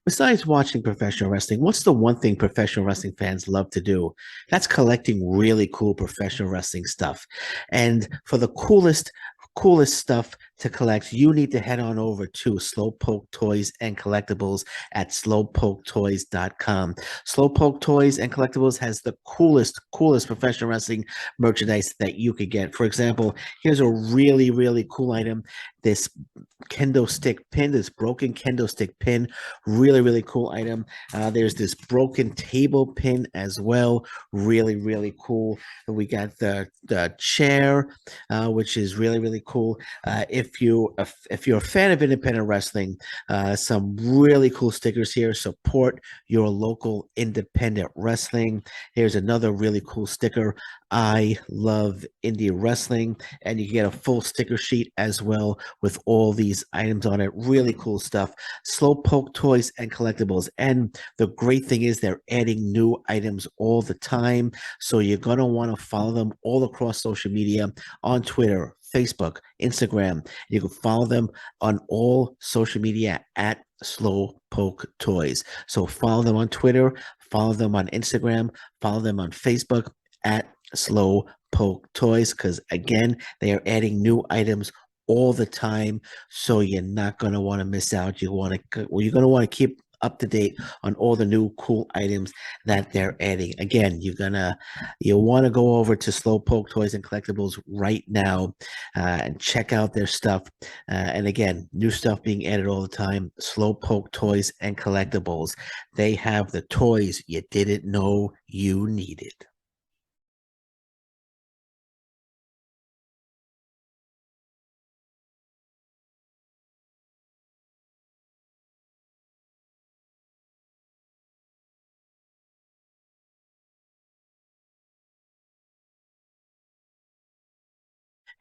Besides watching professional wrestling, what's the one thing professional wrestling fans love to do? That's collecting really cool professional wrestling stuff. And for the coolest stuff to collect, you need to head on over to Slowpoke Toys and Collectibles at slowpoketoys.com. Slowpoke Toys and Collectibles has the coolest professional wrestling merchandise that you could get. For example, here's a really cool item. This kendo stick pin, this broken kendo stick pin, really cool item. There's this broken table pin as well, really cool. We got the chair, which is really cool. If you're a fan of independent wrestling, some really cool stickers here. Support your local independent wrestling. Here's another really cool sticker. I love indie wrestling, and you get a full sticker sheet as well with all these items on it. Really cool stuff. Slowpoke Toys and Collectibles. And the great thing is they're adding new items all the time. So you're going to want to follow them all across social media on Twitter, Facebook, Instagram. You can follow them on all social media at Slowpoke Toys. So follow them on Twitter, follow them on Instagram, follow them on Facebook at Slowpoke Toys, because again, they are adding new items all the time, so you're not going to want to miss out. You're going to want to keep up to date on all the new cool items that they're adding. Again, you want to go over to Slowpoke Toys and Collectibles right now and check out their stuff. And again, new stuff being added all the time. Slowpoke Toys and Collectibles. They have the toys you didn't know you needed.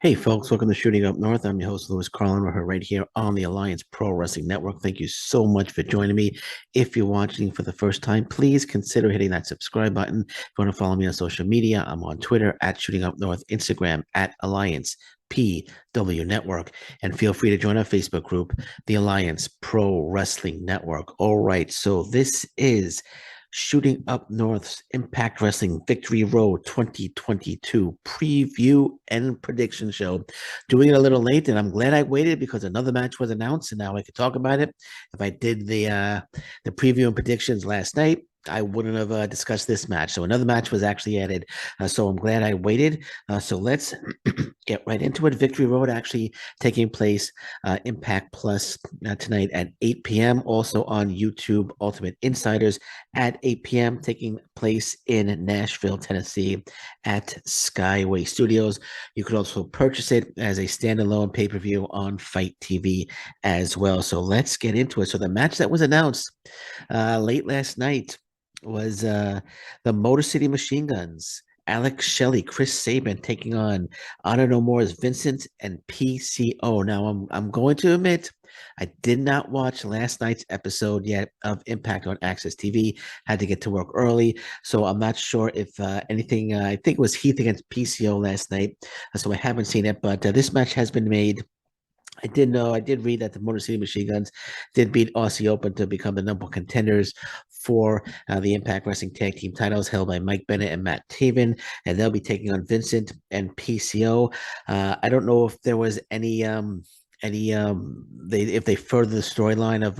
Hey folks, welcome to Shooting Up North. I'm your host, Louis Carlin. We're right here on the Alliance Pro Wrestling Network. Thank you so much for joining me. If you're watching for the first time, please consider hitting that subscribe button. If you want to follow me on social media, I'm on Twitter at Shooting Up North, Instagram at Alliance PW Network, and feel free to join our Facebook group, the Alliance Pro Wrestling Network. All right, so this is Shooting Up North's Impact Wrestling Victory Road 2022 preview and prediction show. Doing it a little late, and I'm glad I waited because another match was announced, and now I could talk about it. If I did the preview and predictions last night, I wouldn't have discussed this match. So another match was actually added. So I'm glad I waited. So let's get right into it. Victory Road actually taking place Impact Plus tonight at 8 p.m. Also on YouTube, Ultimate Insiders at 8 p.m. taking place in Nashville, Tennessee at Skyway Studios. You could also purchase it as a standalone pay-per-view on Fight TV as well. So let's get into it. So the match that was announced late last night was the Motor City Machine Guns. Alex Shelley, Chris Sabin taking on Honor No More's Vincent and PCO. Now, I'm going to admit, I did not watch last night's episode yet of Impact on Access TV. Had to get to work early, so I'm not sure if anything. I think it was Heath against PCO last night, so I haven't seen it. But this match has been made. I did know, I did read that the Motor City Machine Guns did beat Aussie Open to become the number one contenders for the Impact Wrestling Tag Team titles held by Mike Bennett and Matt Taven, and they'll be taking on Vincent and PCO. I don't know if there was any they if they further the storyline of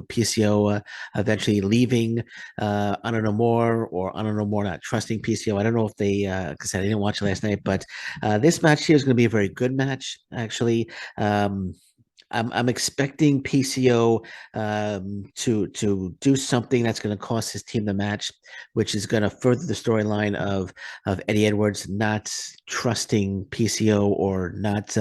PCO eventually leaving I don't know more, or I don't know more not trusting PCO. I don't know if they like I said, I didn't watch it last night, but this match here is going to be a very good match actually. I'm expecting PCO to do something that's going to cost his team the match, which is going to further the storyline of Eddie Edwards not trusting PCO, or not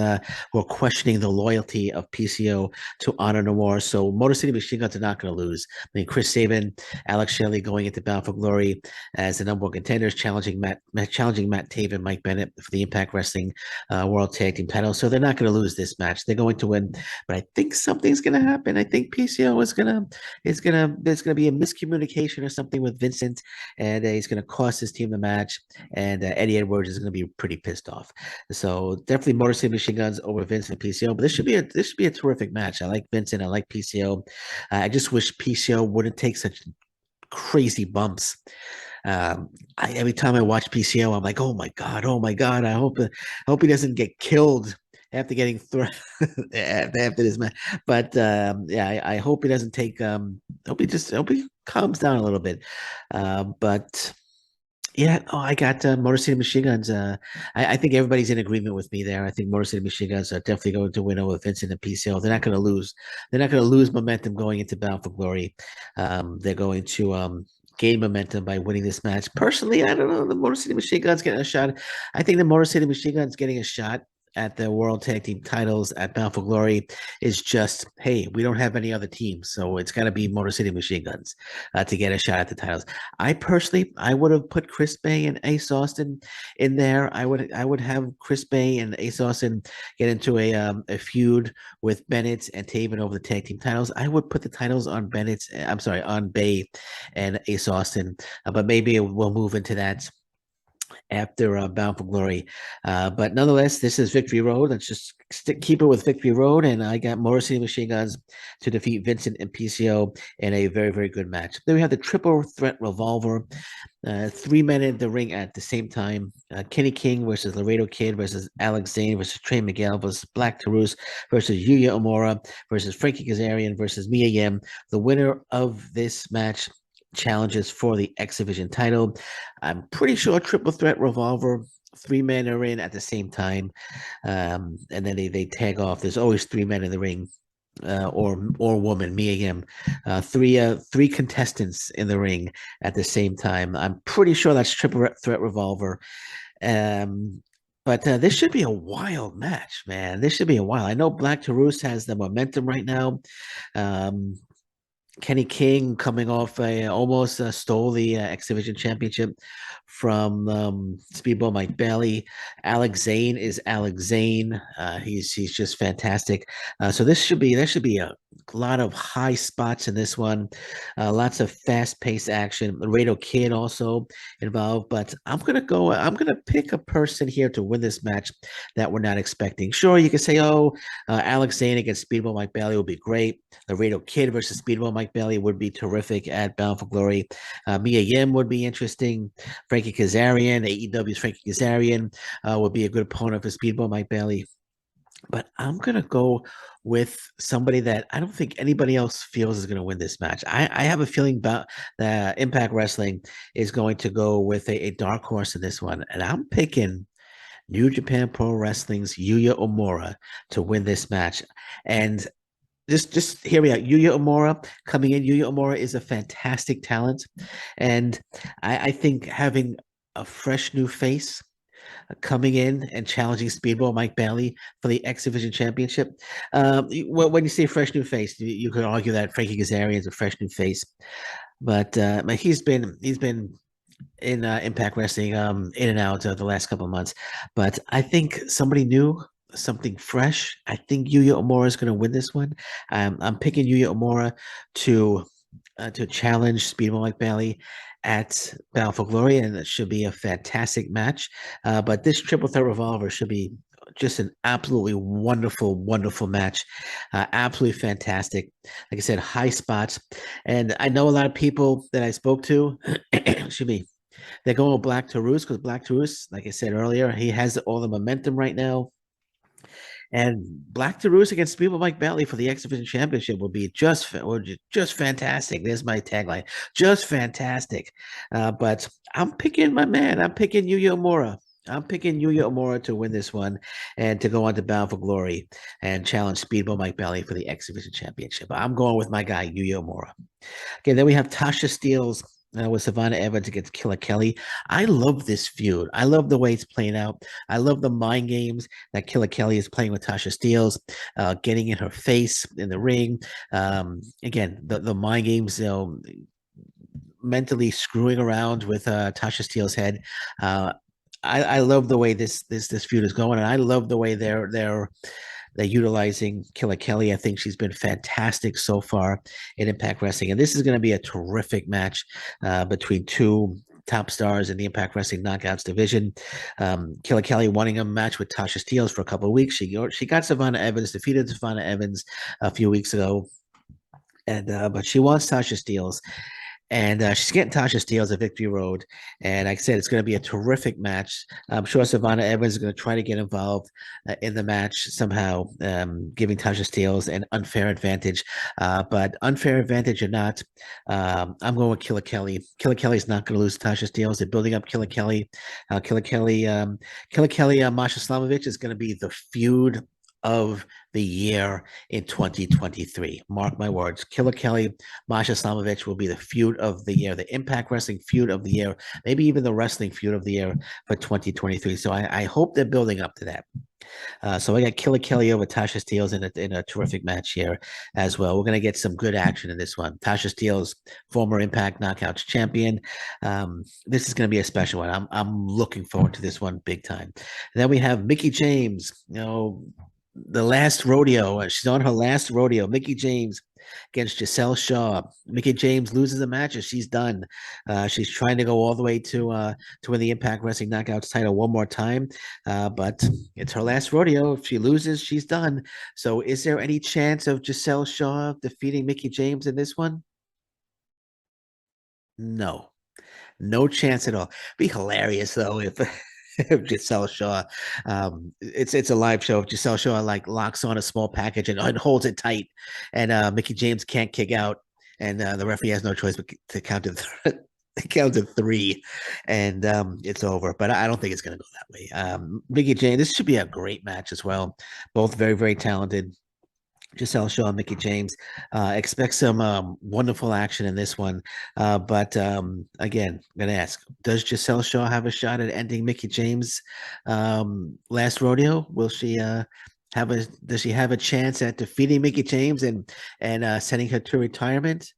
or questioning the loyalty of PCO to Honor No More. So Motor City Machine Guns are not going to lose. I mean, Chris Sabin, Alex Shelley going into Bound for Glory as the number one contenders, challenging Matt Taven, Mike Bennett for the Impact Wrestling World Tag Team title. So they're not going to lose this match. They're going to win. but I think something's gonna happen. I think PCO there's gonna be a miscommunication or something with Vincent, and he's gonna cost his team the match, and Eddie Edwards is gonna be pretty pissed off. So definitely Motor City Machine Guns over Vincent and PCO, but this should be a terrific match. I like Vincent, I like PCO. I just wish PCO wouldn't take such crazy bumps. Every time I watch PCO, I'm like, oh my god, I hope he doesn't get killed after getting thrown after this match. But yeah, I hope he doesn't take. Hope he calms down a little bit. But yeah, oh, I got Motor City Machine Guns. I think everybody's in agreement with me there. I think Motor City Machine Guns are definitely going to win over Vincent and PCO. They're not going to lose. They're not going to lose momentum going into Bound for Glory. They're going to gain momentum by winning this match. Personally, I don't know. The Motor City Machine Guns getting a shot. I think the Motor City Machine Guns getting a shot at the World Tag Team titles at Bound for Glory is just, hey, we don't have any other teams, so it's got to be Motor City Machine Guns to get a shot at the titles. I would have put Chris Bay and Ace Austin in there. I would have Chris Bay and Ace Austin get into a feud with Bennett and Taven over the tag team titles. I would put the titles on Bennett. I'm sorry, on Bay and Ace Austin, but maybe we'll move into that after Bound for Glory. But nonetheless, this is Victory Road. Let's just keep it with Victory Road. And I got Motor City Machine Guns to defeat Vincent and PCO in a very, very good match. Then we have the Triple Threat Revolver. 3 men in the ring at the same time. Kenny King versus Laredo Kid versus Alex Zane versus Trey Miguel versus Black Taurus versus Yuya Omura versus Frankie Kazarian versus Mia Yim. The winner of this match challenges for the X Division title. I'm pretty sure Triple Threat Revolver, 3 men are in at the same time, and then they tag off. There's always 3 men in the ring, or woman, Mia Yim. Three contestants in the ring at the same time. I'm pretty sure that's Triple Threat Revolver. But this should be a wild match, man. This should be a wild. I know Black Taurus has the momentum right now. Kenny King coming off almost stole the X Division Championship from Speedball Mike Bailey. Alex Zane is Alex Zane. He's just fantastic. So there should be a lot of high spots in this one. Lots of fast paced action. Laredo Kid also involved, but I'm gonna pick a person here to win this match that we're not expecting. Sure, you can say, oh, Alex Zane against Speedball Mike Bailey would be great. Laredo Kid versus Speedball Mike Bailey would be terrific at Bound for Glory. Mia Yim would be interesting. Frankie Kazarian, AEW's Frankie Kazarian, would be a good opponent for Speedball Mike Bailey. But I'm going to go with somebody that I don't think anybody else feels is going to win this match. I have a feeling about that Impact Wrestling is going to go with a dark horse in this one. And I'm picking New Japan Pro Wrestling's Yuya Omura to win this match. And just hear me out. Yuya Omura coming in. Yuya Omura is a fantastic talent. And I think having a fresh new face coming in and challenging Speedball Mike Bailey for the X Division Championship. When you say fresh new face, you could argue that Frankie Kazarian is a fresh new face, but he's been in Impact Wrestling in and out the last couple of months. But I think somebody new, something fresh. I think Yuya Omura is going to win this one. I'm picking Yuya Omura to challenge Speedball Mike Bailey at Bound for Glory, and it should be a fantastic match. But this Triple Threat Revolver should be just an absolutely wonderful, wonderful match. Absolutely fantastic. Like I said, high spots. And I know a lot of people that I spoke to, excuse me, they're going with Black Taurus because Black Taurus, like I said earlier, he has all the momentum right now. And Black Taurus against Speedball Mike Bailey for the X Division Championship will be just fantastic. There's my tagline, just fantastic. But I'm picking my man. I'm picking Yuya Omura. I'm picking Yuya Omura to win this one and to go on to Bound for Glory and challenge Speedball Mike Bailey for the X Division Championship. I'm going with my guy, Yuya Omura. Okay, then we have Tasha Steelz with Savannah Evans against Killer Kelly. I love this feud. I love the way it's playing out. I love the mind games that Killer Kelly is playing with Tasha Steelz, getting in her face in the ring. Again, the mind games, mentally screwing around with Tasha Steelz's head. I love the way this feud is going, and I love the way they're They're utilizing Killer Kelly. I think she's been fantastic so far in Impact Wrestling. And this is going to be a terrific match between two top stars in the Impact Wrestling Knockouts division. Killer Kelly wanting a match with Tasha Steelz for a couple of weeks. She got Savannah Evans, defeated Savannah Evans a few weeks ago. And but she wants Tasha Steelz. And she's getting Tasha Steelz at Victory Road. And like I said, it's going to be a terrific match. I'm sure Savannah Evans is going to try to get involved in the match somehow, giving Tasha Steelz an unfair advantage. But unfair advantage or not, I'm going with Killer Kelly. Killer Kelly's not going to lose to Tasha Steelz. They're building up Killer Kelly. Killer Kelly, Masha Slamovich is going to be the feud of the year in 2023. Mark my words. Killer Kelly, Masha Slamovich will be the feud of the year, the Impact Wrestling feud of the year, maybe even the wrestling feud of the year for 2023. So I hope they're building up to that. So I got Killer Kelly over Tasha Steelz in a terrific match here as well. We're going to get some good action in this one. Tasha Steelz, former Impact Knockouts champion. This is going to be a special one. I'm looking forward to this one big time. And then we have Mickie James, the last rodeo. She's on her last rodeo. Mickie James against Giselle Shaw. Mickie James loses a match and she's done. She's trying to go all the way to win the Impact Wrestling Knockouts title one more time, but it's her last rodeo. If she loses, she's done. So is there any chance of Giselle Shaw defeating Mickie James in this one? No. No chance at all. Be hilarious though if if Giselle Shaw, it's a live show. If Giselle Shaw like locks on a small package and holds it tight, and Mickie James can't kick out, and the referee has no choice but to count to count to three, and it's over. But I don't think it's going to go that way. Mickie James, this should be a great match as well. Both very very talented. Giselle Shaw and Mickie James. Expect some wonderful action in this one. But again, I'm going to ask, does Giselle Shaw have a shot at ending Mickie James' last rodeo? Will she does she have a chance at defeating Mickie James and sending her to retirement?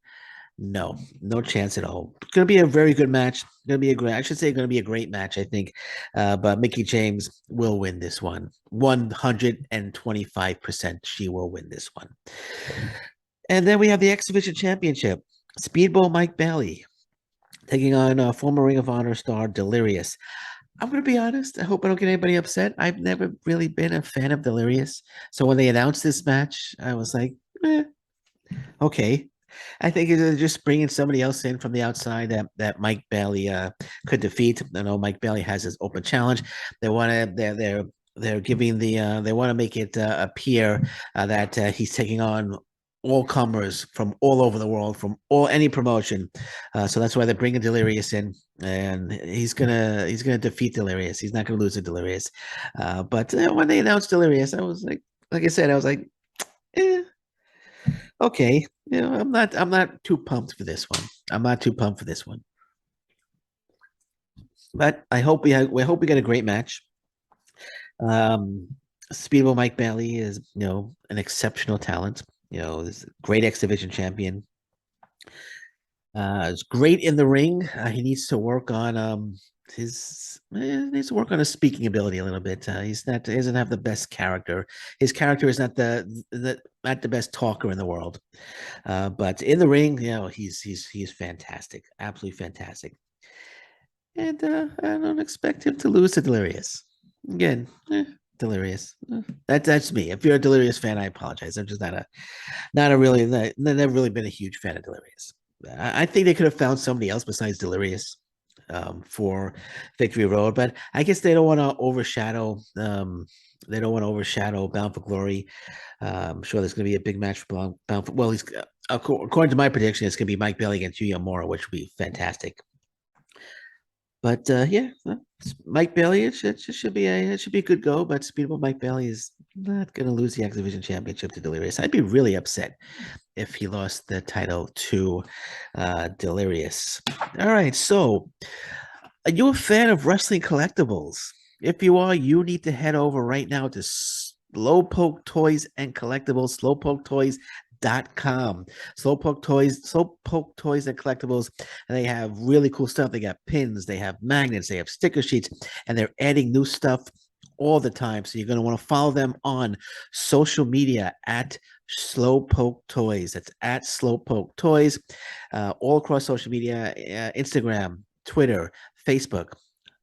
No, no chance at all. It's going to be a very good match. Going to be a great, I should say, going to be a great match, I think. But Mickie James will win this one. 125% she will win this one. And then we have the X Division Championship. Speedball Mike Bailey taking on former Ring of Honor star Delirious. I'm going to be honest. I hope I don't get anybody upset. I've never really been a fan of Delirious. So when they announced this match, I was like, okay. I think they're just bringing somebody else in from the outside that Mike Bailey could defeat. I know Mike Bailey has his open challenge. They want to they're giving they want to make it appear that he's taking on all comers from all over the world, from any promotion. So that's why they're bringing Delirious in, and he's gonna defeat Delirious. He's not gonna lose to Delirious. But when they announced Delirious, I was like I said, I was like, eh, okay, I'm not too pumped for this one. I'm not too pumped for this one. But I hope we hope we get a great match. Um, Speedball Mike Bailey is an exceptional talent. This great X Division champion. Is great in the ring. He needs to work on needs to work on his speaking ability a little bit. He doesn't have the best character. His character is not not the best talker in the world. But in the ring, he's fantastic, absolutely fantastic. And I don't expect him to lose to Delirious. Again, Delirious. That's me. If you're a Delirious fan, I apologize. I'm just not a really never really been a huge fan of Delirious. I think they could have found somebody else besides Delirious for Victory Road, but I guess they don't want to overshadow. They don't want to overshadow Bound for Glory. I'm sure there's going to be a big match for Bound for. Well, he's according to my prediction, it's going to be Mike Bailey against Yuya Mora, which would be fantastic. But yeah, Mike Bailey, it should be a good go. But Speedball Mike Bailey is not going to lose the X Division Championship to Delirious. I'd be really upset if he lost the title to Delirious. All right, so are you a fan of wrestling collectibles? If you are, you need to head over right now to Slowpoke Toys and Collectibles, slowpoketoys.com. Slowpoke Toys and Collectibles, and they have really cool stuff. They got pins, they have magnets, they have sticker sheets, and they're adding new stuff all the time. So you're going to want to follow them on social media at Slowpoke Toys. That's at Slowpoke Toys, all across social media, Instagram, Twitter, Facebook,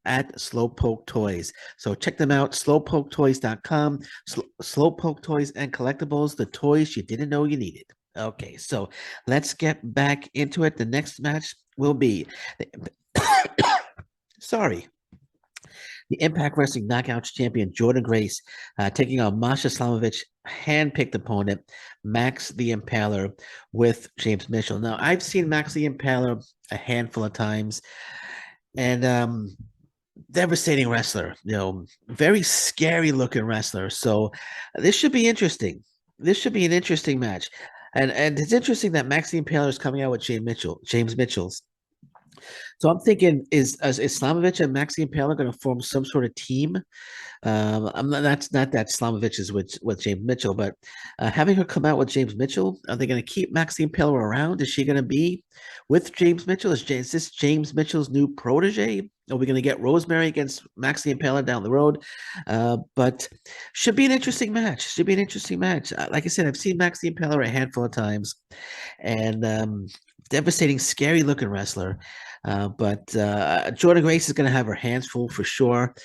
at Slowpoke Toys. So check them out, slowpoketoys.com. Slowpoke Toys and Collectibles, the toys you didn't know you needed. Okay, so let's get back into it. The next match will be sorry, the Impact Wrestling Knockouts champion Jordan Grace taking on Masha Slamovich, handpicked opponent Max the Impaler with James Mitchell. Now, I've seen Max the Impaler a handful of times, and devastating wrestler, very scary looking wrestler. So this should be interesting. This should be an interesting match. And it's interesting that Max the Impaler is coming out with James Mitchell's. So I'm thinking, is Islamovich and Maxi Impaler going to form some sort of team? I'm not, that's not that Slamovich is with James Mitchell, but having her come out with James Mitchell, are they going to keep Maxine Pillar around? Is she going to be with James Mitchell? Is this James Mitchell's new protege? Are we going to get Rosemary against Maxine Pillar down the road? But should be an interesting match. Should be an interesting match. Like I said, I've seen Maxine Pillar a handful of times, and devastating, scary looking wrestler. But Jordan Grace is going to have her hands full for sure.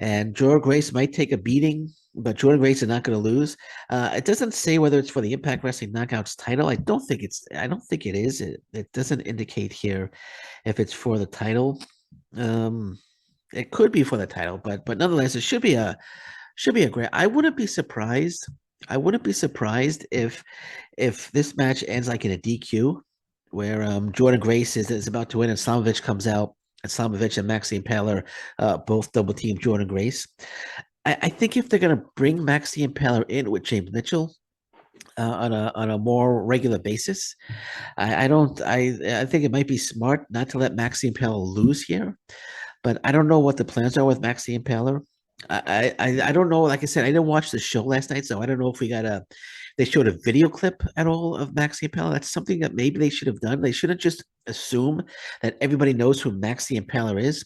And Jordan Grace might take a beating, but Jordan Grace is not going to lose. It doesn't say whether it's for the Impact Wrestling Knockouts title. I don't think it is. It doesn't indicate here if it's for the title. It could be for the title, but nonetheless, it should be a great. I wouldn't be surprised. I wouldn't be surprised if this match ends like in a DQ, where Jordan Grace is about to win and Slamovich comes out, and Slamovich and Maxine Impaler both double team Jordan Grace. I think if they're going to bring Maxine Impaler in with James Mitchell on a more regular basis, I don't. I think it might be smart not to let Maxine Impaler lose here. But I don't know what the plans are with Maxine Impaler. I don't know. Like I said, I didn't watch the show last night, so I don't know if they showed a video clip at all of Maxi Impaler. That's something that maybe they should have done. They shouldn't just assume that everybody knows who Maxi Impaler is.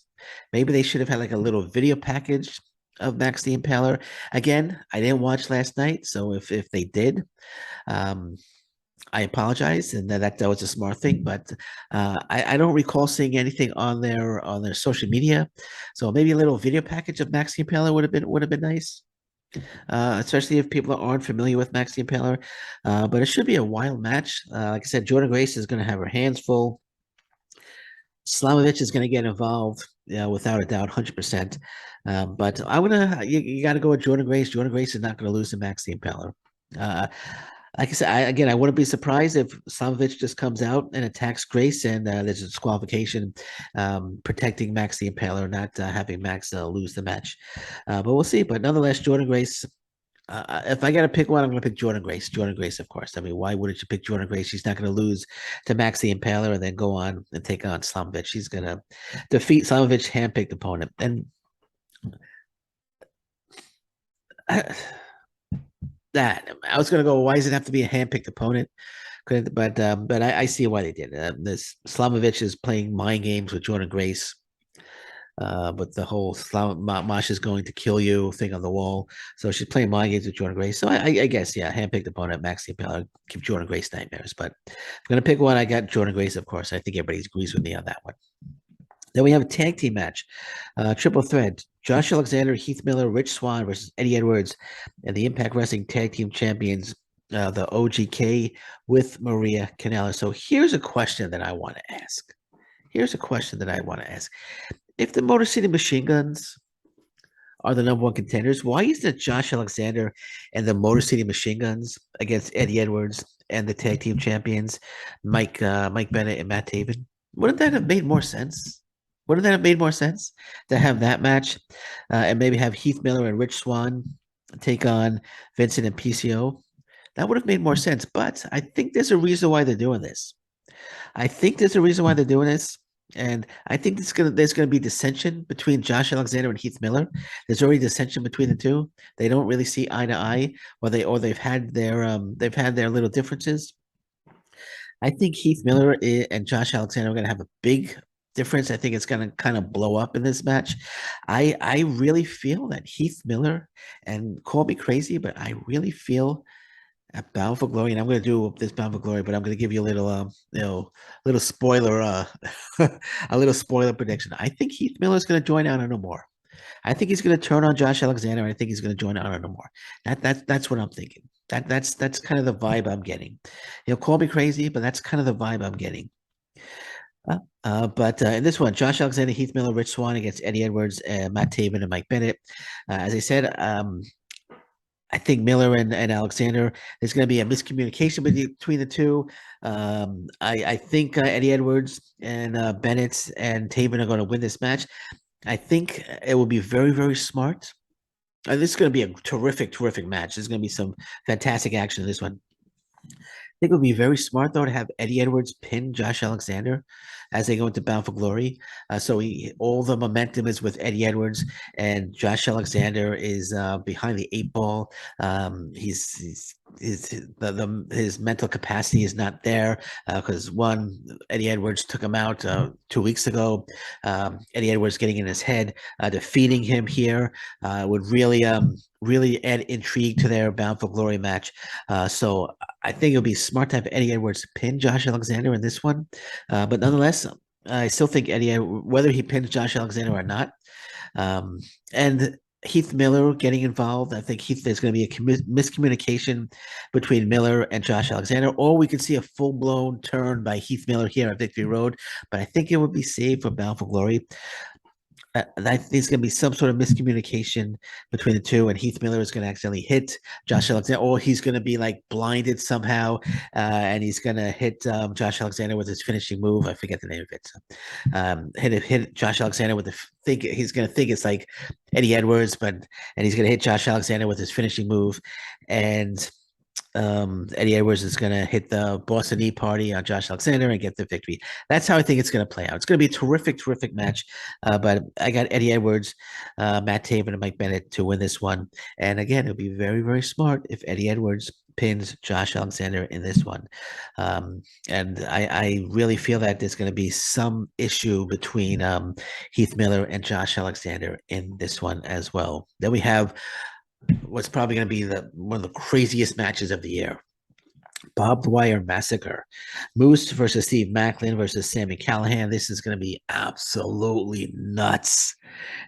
Maybe they should have had like a little video package of Maxi Impaler. Again, I didn't watch last night, so if they did, um, I apologize, and that was a smart thing. But I don't recall seeing anything on their social media. So maybe a little video package of Maxi Impaler would have been nice, especially if people aren't familiar with Maxi Impaler. But it should be a wild match. Like I said, Jordan Grace is going to have her hands full. Slamovich is going to get involved, without a doubt, 100%. But you got to go with Jordan Grace. Jordan Grace is not going to lose to Maxi Impaler. Like I said, I wouldn't be surprised if Slamovich just comes out and attacks Grace, and there's a disqualification, protecting Max the Impaler, not having Max lose the match. But we'll see. But nonetheless, Jordan Grace. If I got to pick one, I'm going to pick Jordan Grace. Jordan Grace, of course. I mean, why wouldn't you pick Jordan Grace? She's not going to lose to Max the Impaler and then go on and take on Slamovich. She's going to defeat Slamovich's handpicked opponent. And that I was going to go. Why does it have to be a handpicked opponent? But I see why they did. This Slamovich is playing mind games with Jordan Grace. But the whole Masha's going to kill you thing on the wall. So she's playing mind games with Jordan Grace. So I guess, yeah, handpicked opponent, Maxi Impaler, give Jordan Grace nightmares. But if I'm going to pick one, I got Jordan Grace, of course. I think everybody agrees with me on that one. Then we have a tag team match, triple threat. Josh Alexander, Heath Miller, Rich Swann versus Eddie Edwards, and the Impact Wrestling Tag Team Champions, the OGK with Maria Kanellis. So here's a question that I want to ask. If the Motor City Machine Guns are the number one contenders, why isn't it Josh Alexander and the Motor City Machine Guns against Eddie Edwards and the tag team champions, Mike Bennett and Matt Taven? Wouldn't that have made more sense? Wouldn't that have made more sense to have that match, and maybe have Heath Miller and Rich Swann take on Vincent and PCO? That would have made more sense. But I think there's a reason why they're doing this. And I think there's gonna be dissension between Josh Alexander and Heath Miller. There's already dissension between the two. They don't really see eye to eye, they've had their little differences. I think Heath Miller and Josh Alexander are gonna have a big difference. I think it's going to kind of blow up in this match. I really feel that Heath Miller, and call me crazy, but I really feel at Bound for Glory, and I'm going to do this Bound for Glory, but I'm going to give you a little, little spoiler, a little spoiler prediction. I think Heath Miller is going to join Honor No More. I think he's going to turn on Josh Alexander, and I think he's going to join Honor No More. That's what I'm thinking. That's kind of the vibe I'm getting. Call me crazy, but that's kind of the vibe I'm getting. But in this one, Josh Alexander, Heath Miller, Rich Swann against Eddie Edwards, Matt Taven, and Mike Bennett. As I said, I think Miller and Alexander, there's going to be a miscommunication between the two. I think Eddie Edwards and Bennett and Taven are going to win this match. I think it will be very, very smart. This is going to be a terrific, terrific match. There's going to be some fantastic action in this one. I think it would be very smart, though, to have Eddie Edwards pin Josh Alexander as they go into Bound for Glory. So all the momentum is with Eddie Edwards, and Josh Alexander is behind the eight ball. His mental capacity is not there because Eddie Edwards took him out 2 weeks ago. Eddie Edwards getting in his head, defeating him here would really add intrigue to their Bound for Glory match. So I think it would be smart to have Eddie Edwards pin Josh Alexander in this one. But nonetheless, I still think whether he pins Josh Alexander or not, and Heath Miller getting involved, I think there's going to be a miscommunication between Miller and Josh Alexander, or we could see a full-blown turn by Heath Miller here at Victory Road. But I think it would be safe for Bound for Glory. I think there's going to be some sort of miscommunication between the two, and Heath Miller is going to accidentally hit Josh Alexander, or he's going to be like blinded somehow, and he's going to hit Josh Alexander with his finishing move. I forget the name of it. Hit Josh Alexander with he's going to think it's like Eddie Edwards, and he's going to hit Josh Alexander with his finishing move, and Eddie Edwards is going to hit the Boston Knee Party on Josh Alexander and get the victory. That's how I think it's going to play out. It's going to be a terrific, terrific match. But I got Eddie Edwards, Matt Taven, and Mike Bennett to win this one. And again, it'll be very, very smart if Eddie Edwards pins Josh Alexander in this one. And I really feel that there's going to be some issue between Heath Miller and Josh Alexander in this one as well. Then we have what's probably going to be one of the craziest matches of the year. Barbed Wire Massacre. Moose versus Steve Maclin versus Sami Callihan. This is going to be absolutely nuts.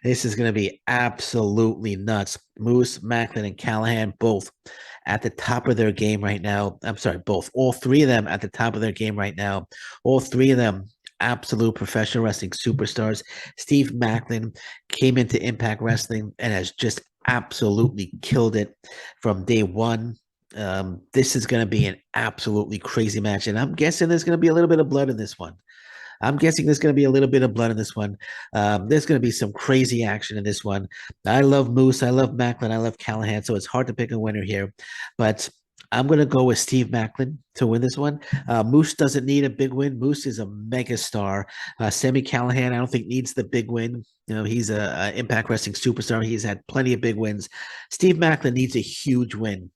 This is going to be absolutely nuts. Moose, Maclin, and Callihan both at the top of their game right now. I'm sorry, all three of them at the top of their game right now. All three of them absolute professional wrestling superstars. Steve Maclin came into Impact Wrestling and has just absolutely killed it from day one. This is going to be an absolutely crazy match, and I'm guessing there's going to be a little bit of blood in this one. There's going to be a little bit of blood in this one. There's going to be some crazy action in this one. I love Moose. I love Maclin. I love Callihan, so it's hard to pick a winner here, but I'm going to go with Steve Maclin to win this one. Moose doesn't need a big win. Moose is a mega star. Sami Callihan, I don't think needs the big win. He's a Impact Wrestling superstar. He's had plenty of big wins. Steve Maclin needs a huge win.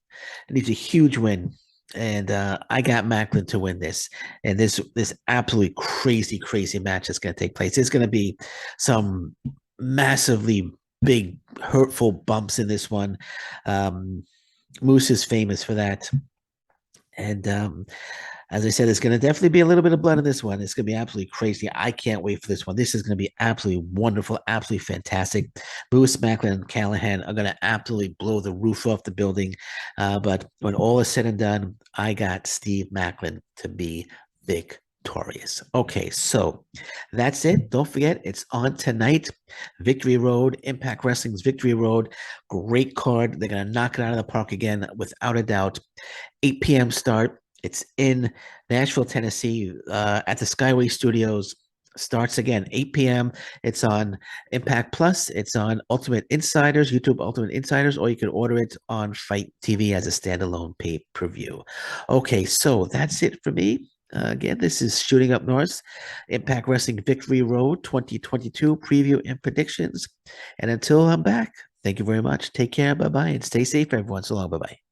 And I got Maclin to win this. And this absolutely crazy, crazy match that's going to take place. There's going to be some massively big, hurtful bumps in this one. Moose is famous for that. And as I said, there's going to definitely be a little bit of blood in this one. It's going to be absolutely crazy. I can't wait for this one. This is going to be absolutely wonderful, absolutely fantastic. Moose, Maclin, and Callihan are going to absolutely blow the roof off the building. But when all is said and done, I got Steve Maclin to be victorious. Okay, so that's it. Don't forget, it's on tonight. Victory Road, Impact Wrestling's Victory Road. Great card. They're going to knock it out of the park again, without a doubt. 8 p.m. start. It's in Nashville, Tennessee, at the Skyway Studios. Starts again 8 p.m. It's on Impact Plus. It's on Ultimate Insiders, YouTube Ultimate Insiders, or you can order it on Fight TV as a standalone pay-per-view. Okay, so that's it for me. Again, this is Shooting Up North, Impact Wrestling Victory Road 2022 preview and predictions. And until I'm back, thank you very much. Take care. Bye-bye. And stay safe, everyone. So long. Bye-bye.